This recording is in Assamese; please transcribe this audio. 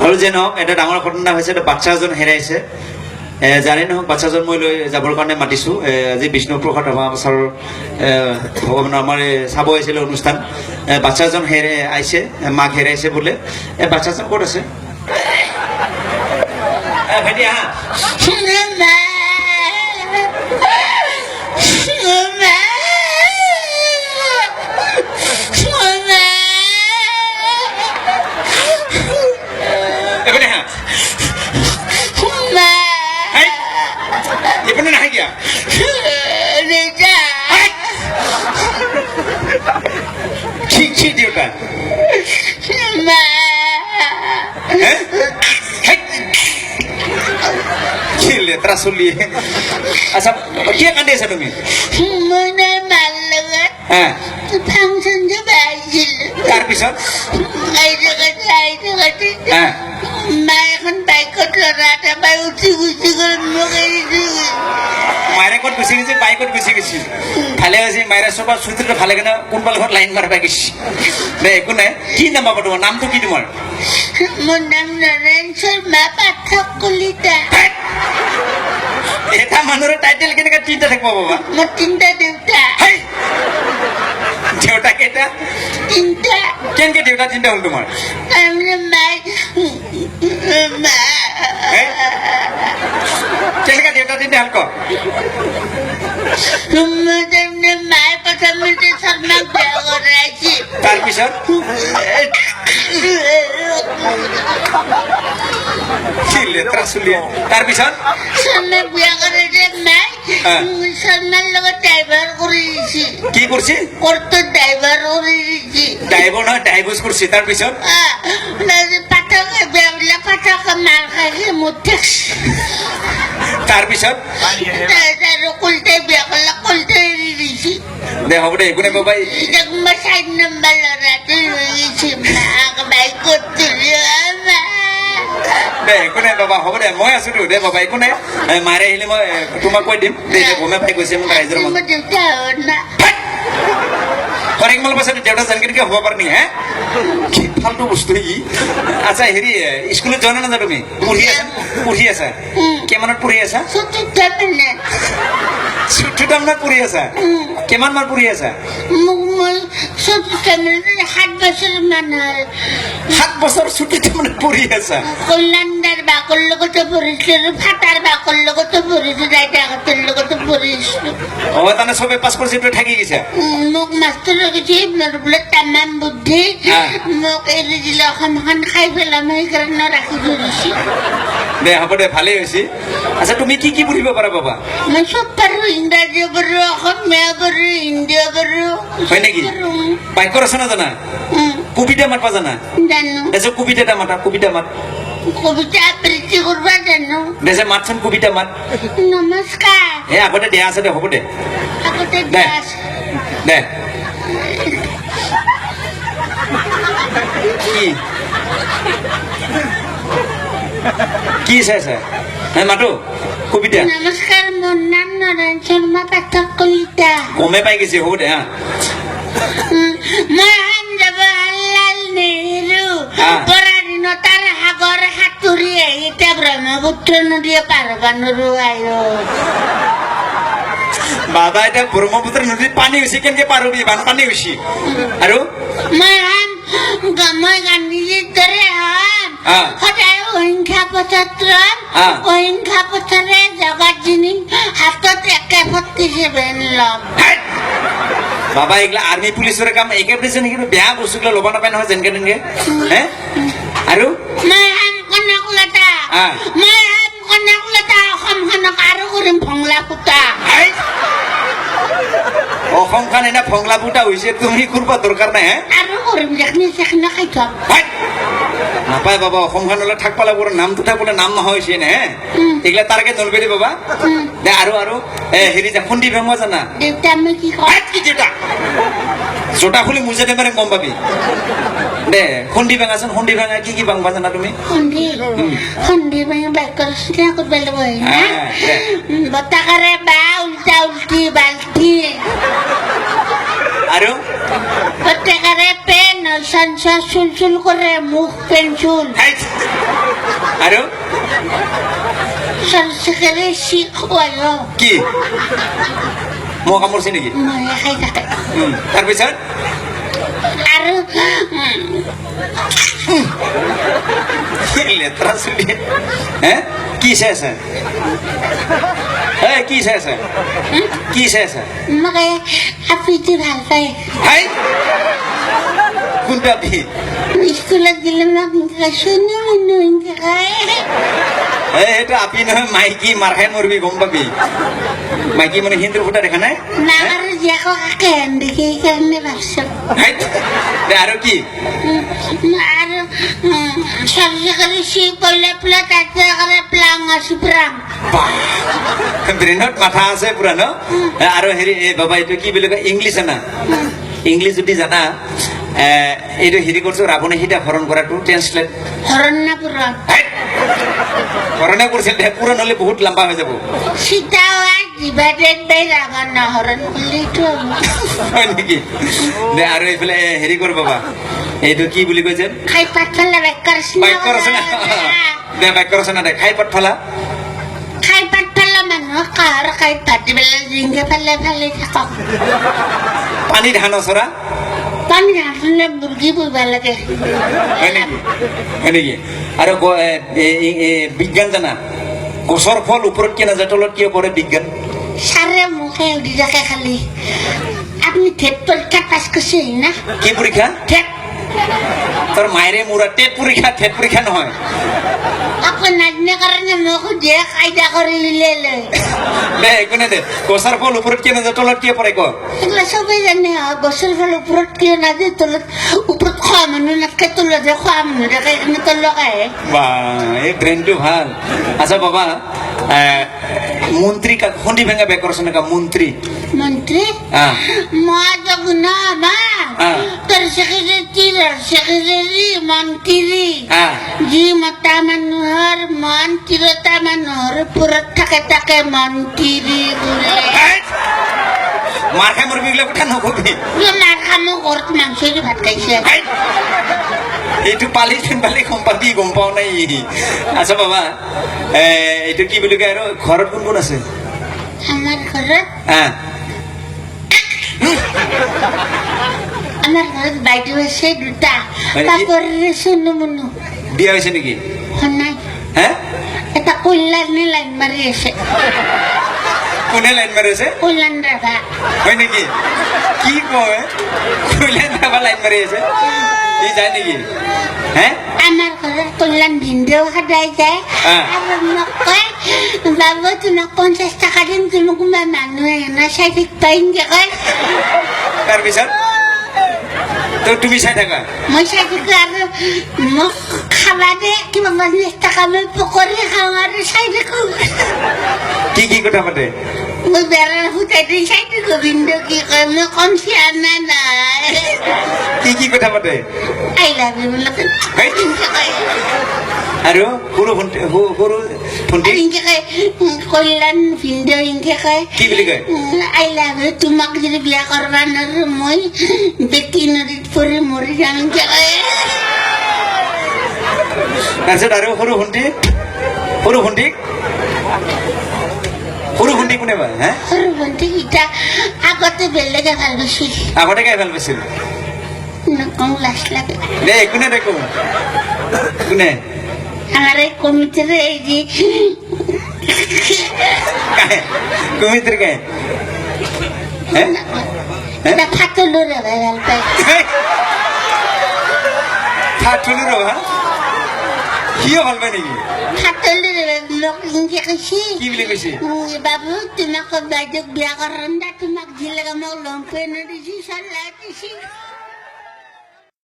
আৰু যে নহওক এটা ডাঙৰ ঘটনা হৈছে এটা বাচ্চা এজন হেৰাইছে জানে নহওক বাচ্চাজন মই লৈ যাবৰ কাৰণে মাতিছোঁ আজি বিষ্ণুপ্ৰসাদ ৰাভাচাৰৰ ভগৱানৰ আমাৰ চাব আহিছিলে অনুষ্ঠান বাচ্চাজন আহিছে মাক হেৰাইছে বোলে বাচ্চাজন ক'ত আছে ভাইটি আহা দেউতা লেতেৰা চলি আচ্ছা কিয় কান্দি আছা তুমি তাৰপিছত মায়ে এখন বাইকত ল'ৰা এটা বাই উঠি গুচি গ'ল মোক এৰি মায়েৰে ক'ত গুচি গৈছে বাইকত গুচি গৈছে ভালে হৈছে মায়েৰে চবৰ চুটিটো ভালে কেনে কোনোবা লগত লাইন মাৰিব গৈছে দে একো নাই কি নাম পাব তোমাৰ নামটো কি তোমাৰ মোৰ নাম নৰেন শৰ্মা পাঠক কলিতা এটা মানুহৰ টাইটেল কেনেকৈ তিনিটা থাকিব বাবা মোৰ তিনিটা দেউতা দেউতা কেইটা তিনিটা কেনেকৈ দেউতা তিনিটা হ'ল তোমাৰ কেনেকৈ দেউতা তিনিটা হ'ল ক মায়ে প্ৰথমতে শৰ্মাক বিয়া কৰাইছিল তাৰপিছত লেতেৰা চলি তাৰপিছত শৰ্মাক বিয়া কৰাইছে মায়ে শৰ্মাৰ লগত ড্ৰাইভাৰ কৰি দিছে কি কৰিছে কোৰ্টত ড্ৰাইভাৰ কৰি দিছে ড্ৰাইভাৰ নহয় ডাইভোৰ্চ কৰিছে তাৰপিছত পাঠকে বিয়া বোলে পাঠকে মাৰ খাইছে মোৰ তাৰপিছত আৰু কলিতাই বিয়া কৰিলে কলিতাই এৰি দিছে দে হ'ব দে একো নাই বাবা এতিয়া কোনোবা 4 নম্বৰ ল'ৰাটো লৈ গৈছে মাক বাইকত তুলি দে একো নাই বাবা হ'ব দে মই আছোতো দে বাবা একো নাই মাৰে আহিলে মই তোমাক কৈ দিম দে গমে পাই গৈছে মোক ৰাইজৰ মন দেউতা হ'ল না হরেক মাল পাশে দেউতা জানকে হব পারে নি হ্যাঁ কি ফালতু বস্তু ই আচ্ছা হেৰি স্কুলে যোৱা না তুমি পঢ়ি আছা কেমানত পঢ়ি আছা ছুটি টাইমত পঢ়ি আছা কিমান মান পঢ়ি আছা মই 7 বছৰ মান 7 বছৰ ছুটি টাইমত পঢ়ি আছা কল্যাণদাৰ বাকৰ লগতে পঢ়িছিলো ফাটাৰ বাকৰ লগতে পঢ়িছো দাইতাহঁতৰ লগতে পঢ়িছিলো তানে সবে পাছ কৰিছে তো থাকি গৈছে মোক মাষ্টৰে কৈছে বোলে তামাম বুদ্ধি মোক এৰি দিলে অসমখন খাই পেলাম সেইকাৰণে ৰাখি ধৰিছে দে হ'ব দে ভালেই হৈছে আচ্ছা তুমি কি কি পঢ়িব পাৰা বাবা মই চব পাৰো ইংৰাজী পাৰো অসমীয়া পাৰো হিন্দী পাৰো হয় নেকি বাইকৰ আছে না জানা কবিতা মাতবা জানা জানো দেশে কবিতাটা মাতা কবিতা মাত কবিতা আবৃত্তি কৰবা জানো দেশে মাতচোন কবিতা মাত নমস্কাৰ আগতে দিয়া আছে দে হ'ব দে আগতে দে দে কি চাইছা মাতো কবিতা নমস্কাৰ মোৰ নাম নৰেন শৰ্মা পাঠক কলিতা গমে পাই গৈছে হ'ব দে মই জৱাহৰলাল নেহৰু পৰাধীনতাৰ সাগৰ সাঁতুৰি আহি এতিয়া ব্ৰহ্মপুত্ৰ নদীয়ে পাৰ হ'ব নোৱাৰো বাবা এতিয়া ব্ৰহ্মপুত্ৰ নদীত পানী হৈছে কেনেকে পাৰ হবি বানপানী হৈছে আৰু মই গান্ধীজীৰ দৰে হম সদায় অহিংসা পথত অহিংসা পথৰে জগত যিনি হাতত AK-47 ল'ম বাবা এইগিলা আৰ্মি পুলিচৰ কাম AK-47 কিন্তু বেয়া বস্তুগুলো ল'ব নাপায় নহয় যেনেকে তেনেকে আৰু মই হম কনকলতা অসমখনক আৰু কৰিম ভংলা ফুটা অসমখন এনে ভংলা ফুটা হৈছে তুমি কৰিব দৰকাৰ নাই আৰু কৰিম যেখনি চেখনি খাই থম নাপায় বাবা অসমখনলৈ থাক পালে বোলে নামটো থাকলে নাম নহয় হৈছে নে এইগিলা তাৰকে নলবেৰি বাবা দে আৰু হেৰি যা খুন্দি ভেঙা জানা দেউতা মই কি কওঁ কি দেউতা জোটা খুলি মুজে দেবাৰে গম পাবি দে খুন্দি ভেঙাচোন খুন্দি ভেঙা কি বাংবা জানা তুমি খুন্দি ভেঙা বাইকৰ চিনা কৰিব লাগিব বতাকাৰে বা উল্টা উল্টি বাল্টি আৰু বতাকাৰে পেন নৈচান চুল চুল কৰে মুখ পেঞ্চুল হাই আৰু চৰচকেৰে শিখ খুৱায় কি মোক কামুৰিছে নেকি মই খাই থাকে তাৰপিছত আৰু লেতেৰা চুলি হে কি চাই আছে এই কি চাই আছে কি চাই আছে মোক আপিটো ভাল পায় হাই কোনটা আপি স্কুলত গেলে মোক শুনো শুনো এনেকে কয় সেইটো আপি নহয় মাইকী মাৰ খাই মৰবি গম পাবি মাইকী মানে হিন্দুৰ ফুটা দেখা নাই ডাঙৰ জীয়াকো কাকে হেন দেখি সেইকাৰণে ভাবছোঁ আৰু কি আৰু চৰচকেৰে শিখ কৰিলে পেলা তাতে কৰে প্লাং আছো প্লাং ব্ৰেইনত মাথা আছে পুৰা ন আৰু হেৰি বাবা এইটো কি বুলি কয় ইংলিছ জানা ইংলিছ যদি জানা এইটো হেৰি কৰিছো ৰাৱণে সীতা হৰণ কৰাটো ট্ৰেন্সলেট হৰণ না পুৰণ হৰণে কৰিছিল পূৰণ হলে বহুত লম্বা হৈ যাব সীতা ডিভাইডেড বাই ৰাৱণ হৰণ কৰিলেতো হয় নেকি দে আৰু এইফালে হেৰি কৰ বাবা এইটো কি বুলি কৈছে খাই পাত ফালা বাক্য ৰচনা দে বাক্য ৰচনা দে খাই পাত ফালা খাই পাত ফালা মানুহক কাৰ খাই পাতি পেলাই জিংকে ফালে ফালে থাকক পানী ধান চৰা পানী ধানলে মুৰ্গী পুহিব লাগে হয় নেকি আৰু বিজ্ঞান জানা গছৰ ফল ওপৰত কিয় নাযায় তলত কিয় পৰে বিজ্ঞান ছাৰে মুখে উঠি থাকে খালি আপুনি ঠেট পৰীক্ষা পাছ কৰিছে না কি পৰীক্ষা ঠেট তোৰ মায়েৰে মোৰা টেট পৰীক্ষা নহয় আকৌ নাজানে কাৰণে মোক সুধিয়ে কাইদা কৰি উলিয়ালে দে একো নাই দে গছৰ ফল ওপৰত কিয় নাযায় তলত কিয় পৰে ক এইবিলাক চবেই জানে গছৰ ফল ওপৰত কিয় নাযায় তলত ওপৰত খোৱা মানুহ নাথাকে তলত খোৱা মানুহ থাকে এইখিনি তলত আহে বা এই ব্ৰেইনটো ভাল আচ্ছা বাবা মন্ত্ৰী কাক খুন্দি ভেঙা বেকৰ চনেকা মন্ত্ৰী মন্ত্ৰী মই জগুন মা তোৰ চেক্ৰেটাৰী মন্ত্ৰী যি মতা মানুহৰ মন তিৰোতা মানুহৰ ওপৰত থাকে তাকে মন্ত্ৰী বোলে মাৰ খাই মৰবি এইবিলাক কথা নকবি মাৰ খামো ঘৰত মাংস দি ভাত খাইছে এইটো পালি গম পাবি গম পাও নাই আচ্ছা বাবা এইটো কি বুলি কয় আৰু ঘৰত কোন কোন আছে আমাৰ ঘৰত আমাৰ ঘৰত বাইদেউ আছে দুটা পাপৰ চুনু মুনু বিয়া হৈছে নেকি নাই হে এটা কল্যাণী লাইন মাৰি আছে কোনে লাইন মাৰি আছে কল্যাণ ৰাভা হয় নেকি কি কয় কল্যাণ ৰাভা লাইন মাৰি আছে ই যায় নেকি হে আমাৰ ঘৰত কল্যাণ ভিনদেউ সদায় যায় আৰু মোক কয় বাবু তোমাক 50 টকা দিম তুমি কোনোবা মানুহে এনে চাই থাকিবা এনেকে কয় তাৰপিছত তুমি চাই থাকা মই চাই থাকো আৰু মোক খাবা দে কিবা 50 টকা মই পকৰি খাওঁ আৰু চাই থাকো কি কথা পাতে মই বেৰাৰ ফুটাই দি চাই থাকো ভিনদেউ কি কয় মই কম চিয়ানা নাই কি কথা পাতে আই লাভ ইউ বুলি কয় আৰু সৰু ভণ্টি ইনকে কয় কল্যাণ ভিনদেউ ইনকে কয় কি বুলি কয় আই লাভ ইউ তোমাক যদি বিয়া কৰবা নোৱাৰো মই বেটি নদীত পৰি মৰি যাম ইনকে কয় তাৰপিছত আৰু সৰু ভণ্টি কোনে পায় হা সৰু ভণ্টি ইটা আগতে বেলেগে ভাল পাইছিল আগতে কাই ভাল পাইছিল নকওঁ লাজ লাগে দে কোনে দেখো কোনে আমার এই কমিটির এই যে কমিটির কে এটা ফাটলো রে ভাই ভাল পাই ফাটলো রে ভাই কিয় ভাল পাই নেকি ফাটলো রে লোক ইনকে কইছি কি বলি কইছি বাবু তোমাক বাইদেউ বিয়া করান না তোমাক জিলে গামক লম্পে নদিছি সাল্লা দিছি